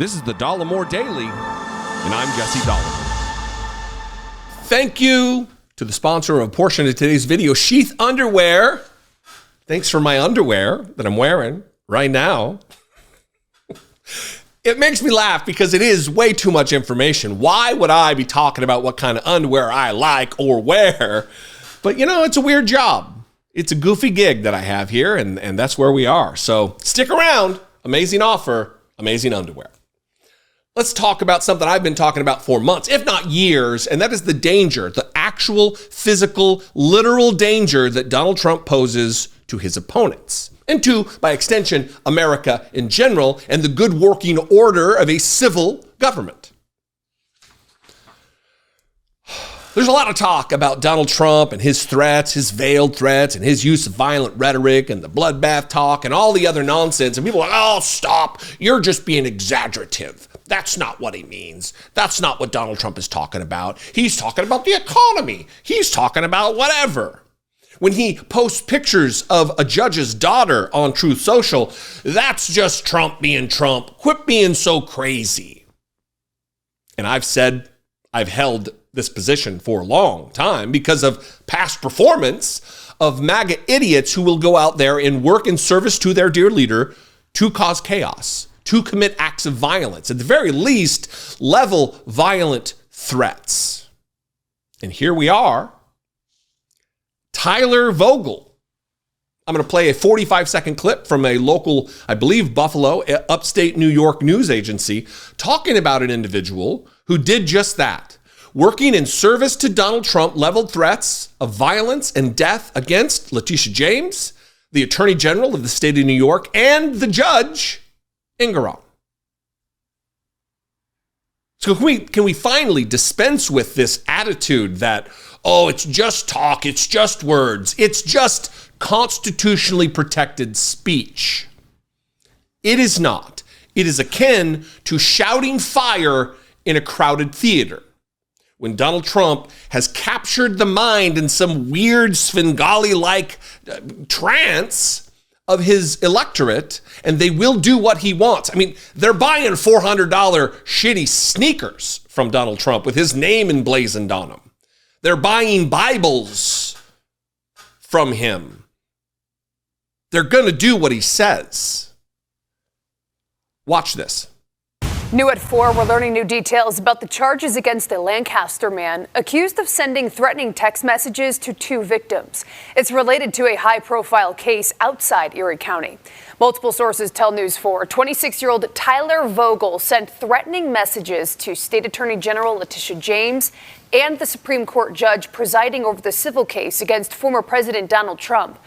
This is the Dollemore Daily, and I'm Jesse Dollemore. Thank you to the sponsor of a portion of today's video, Sheath Underwear. Thanks for my underwear that I'm wearing right now. It makes me laugh because it is way too much information. Why would I be talking about what kind of underwear I like or wear? But you know, it's a weird job. It's a goofy gig that I have here, and that's where we are. So stick around. Amazing offer, amazing underwear. Let's talk about something I've been talking about for months, if not years, and that is the danger, the actual, physical, literal danger that Donald Trump poses to his opponents, and to, by extension, America in general, and the good working order of a civil government. There's a lot of talk about Donald Trump and his threats, his veiled threats, and his use of violent rhetoric and the bloodbath talk and all the other nonsense. And people are like, oh, stop. You're just being exaggerative. That's not what he means. That's not what Donald Trump is talking about. He's talking about the economy. He's talking about whatever. When he posts pictures of a judge's daughter on Truth Social, that's just Trump being Trump. Quit being so crazy. And I've held this position for a long time because of past performance of MAGA idiots who will go out there and work in service to their dear leader to cause chaos, to commit acts of violence, at the very least, level violent threats. And here we are. Tyler Vogel. I'm going to play a 45-second clip from a local, I believe, Buffalo, upstate New York news agency talking about an individual who did just that. Working in service to Donald Trump, leveled threats of violence and death against Leticia James, the Attorney General of the state of New York, and the judge, Engoron. So can we finally dispense with this attitude that, oh, it's just talk, it's just words, it's just constitutionally protected speech? It is not. It is akin to shouting fire in a crowded theater. When Donald Trump has captured the mind in some weird Svengali-like trance of his electorate, and they will do what he wants. I mean, they're buying $400 shitty sneakers from Donald Trump with his name emblazoned on them. They're buying Bibles from him. They're going to do what he says. Watch this. New at 4, we're learning new details about the charges against a Lancaster man accused of sending threatening text messages to 2 victims. It's related to a high-profile case outside Erie County. Multiple sources tell News 4 26-year-old Tyler Vogel sent threatening messages to State Attorney General Leticia James and the Supreme Court judge presiding over the civil case against former President Donald Trump.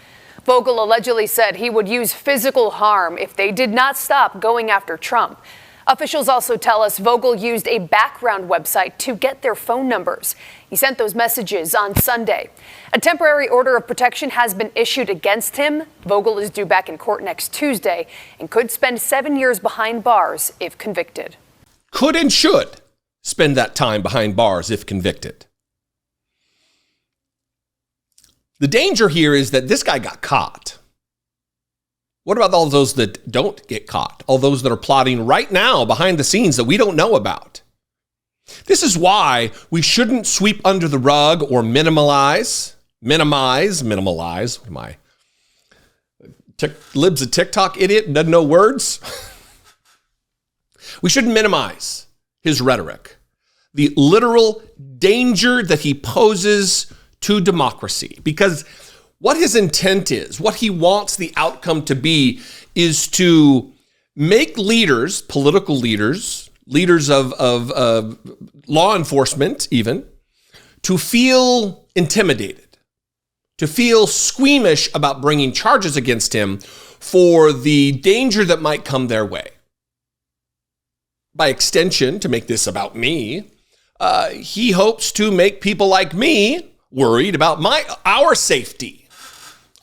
Vogel allegedly said he would use physical harm if they did not stop going after Trump. Officials also tell us Vogel used a background website to get their phone numbers. He sent those messages on Sunday. A temporary order of protection has been issued against him. Vogel is due back in court next Tuesday and could spend 7 years behind bars if convicted. Could and should spend that time behind bars if convicted. The danger here is that this guy got caught. What about all those that don't get caught? All those that are plotting right now behind the scenes that we don't know about? This is why we shouldn't sweep under the rug or minimize. What am I? Lib's a TikTok idiot and doesn't know words? We shouldn't minimize his rhetoric, the literal danger that he poses to democracy, because what his intent is, what he wants the outcome to be, is to make leaders, political leaders, leaders of law enforcement even, to feel intimidated, to feel squeamish about bringing charges against him for the danger that might come their way. By extension, to make this about me, he hopes to make people like me worried about our safety.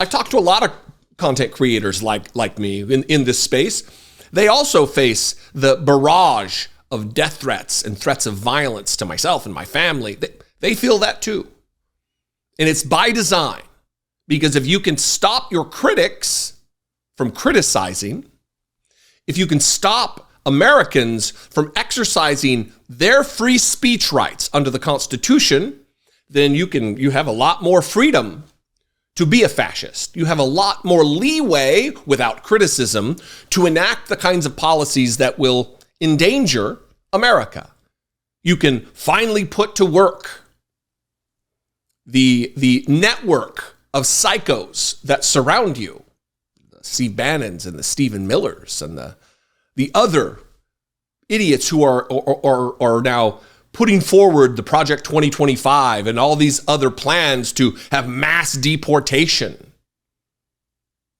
I've talked to a lot of content creators like me in this space. They also face the barrage of death threats and threats of violence to myself and my family. They feel that too. And it's by design, because if you can stop your critics from criticizing, if you can stop Americans from exercising their free speech rights under the Constitution, then you have a lot more freedom to be a fascist. You have a lot more leeway without criticism to enact the kinds of policies that will endanger America. You can finally put to work the network of psychos that surround you, the Steve Bannons and the Stephen Millers and the other idiots who are now putting forward the Project 2025 and all these other plans to have mass deportation,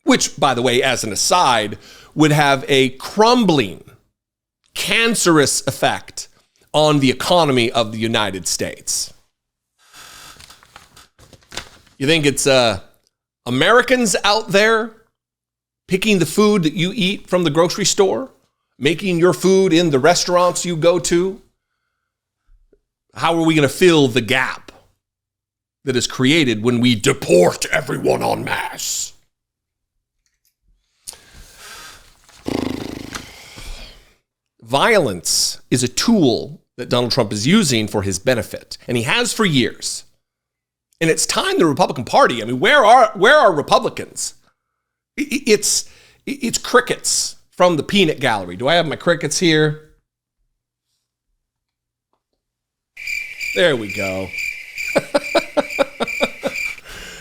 which, by the way, as an aside, would have a crumbling, cancerous effect on the economy of the United States. You think it's Americans out there picking the food that you eat from the grocery store, making your food in the restaurants you go to? How are we going to fill the gap that is created when we deport everyone en masse? Violence is a tool that Donald Trump is using for his benefit, and he has for years. And it's time the Republican Party, I mean, where are Republicans? It's crickets from the peanut gallery. Do I have my crickets here? There we go.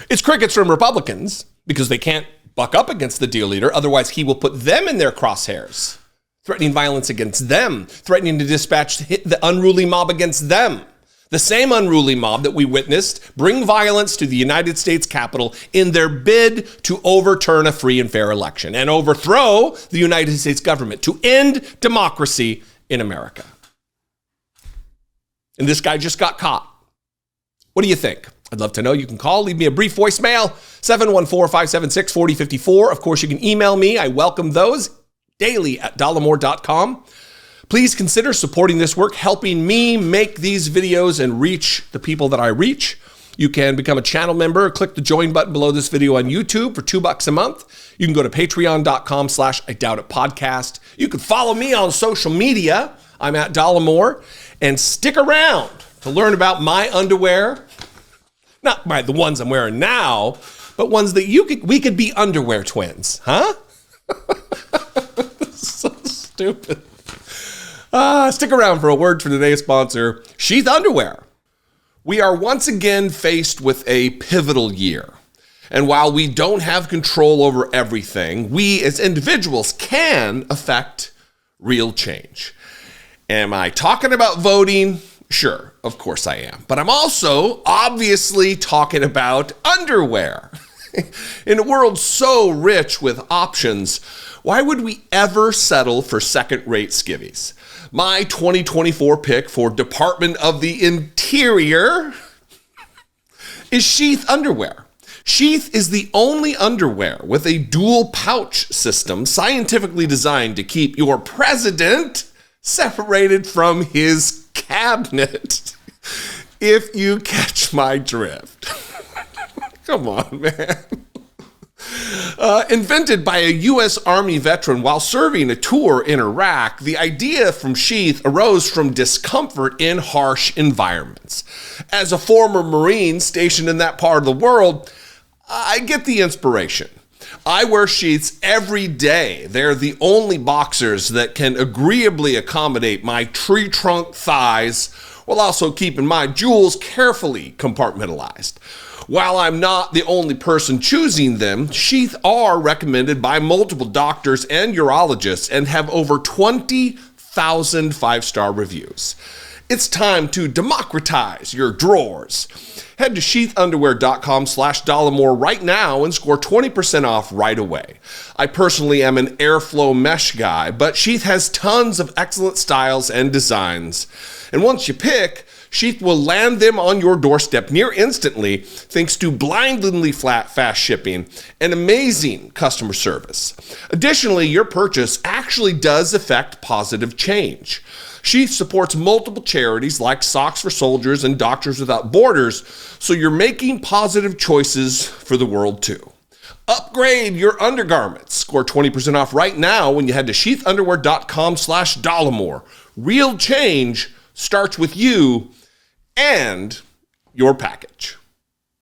It's crickets from Republicans because they can't buck up against the deal leader. Otherwise, he will put them in their crosshairs, threatening violence against them, threatening to dispatch the unruly mob against them. The same unruly mob that we witnessed bring violence to the United States Capitol in their bid to overturn a free and fair election and overthrow the United States government, to end democracy in America. And this guy just got caught. What do you think? I'd love to know. You can call, leave me a brief voicemail, 714-576-4054. Of course, you can email me. I welcome those daily at Dollemore.com. Please consider supporting this work, helping me make these videos and reach the people that I reach. You can become a channel member. Click the join button below this video on YouTube for $2 a month. You can go to patreon.com/IDoubtItPodcast. You can follow me on social media. I'm at Dollemore. And stick around to learn about my underwear. Not the ones I'm wearing now, but ones that we could be underwear twins, huh? So stupid. Stick around for a word from today's sponsor, Sheath Underwear. We are once again faced with a pivotal year. And while we don't have control over everything, we as individuals can affect real change. Am I talking about voting? Sure, of course I am. But I'm also obviously talking about underwear. In a world so rich with options, why would we ever settle for second-rate skivvies? My 2024 pick for Department of the Interior is Sheath Underwear. Sheath is the only underwear with a dual pouch system scientifically designed to keep your president separated from his cabinet, if you catch my drift. Come on, man. Invented by a U.S. Army veteran while serving a tour in Iraq, the idea from Sheath arose from discomfort in harsh environments. As a former Marine stationed in that part of the world, I get the inspiration. I wear sheaths every day. They're the only boxers that can agreeably accommodate my tree trunk thighs while also keeping my jewels carefully compartmentalized. While I'm not the only person choosing them, sheaths are recommended by multiple doctors and urologists and have over 20,000 five-star reviews. It's time to democratize your drawers. Head to sheathunderwear.com/Dollemore right now and score 20% off right away. I personally am an airflow mesh guy, but Sheath has tons of excellent styles and designs. And once you pick, Sheath will land them on your doorstep near instantly thanks to blindingly fast shipping and amazing customer service. Additionally, your purchase actually does affect positive change. Sheath supports multiple charities like Socks for Soldiers and Doctors Without Borders, so you're making positive choices for the world too. Upgrade your undergarments. Score 20% off right now when you head to sheathunderwear.com/Dollemore. Real change starts with you and your package.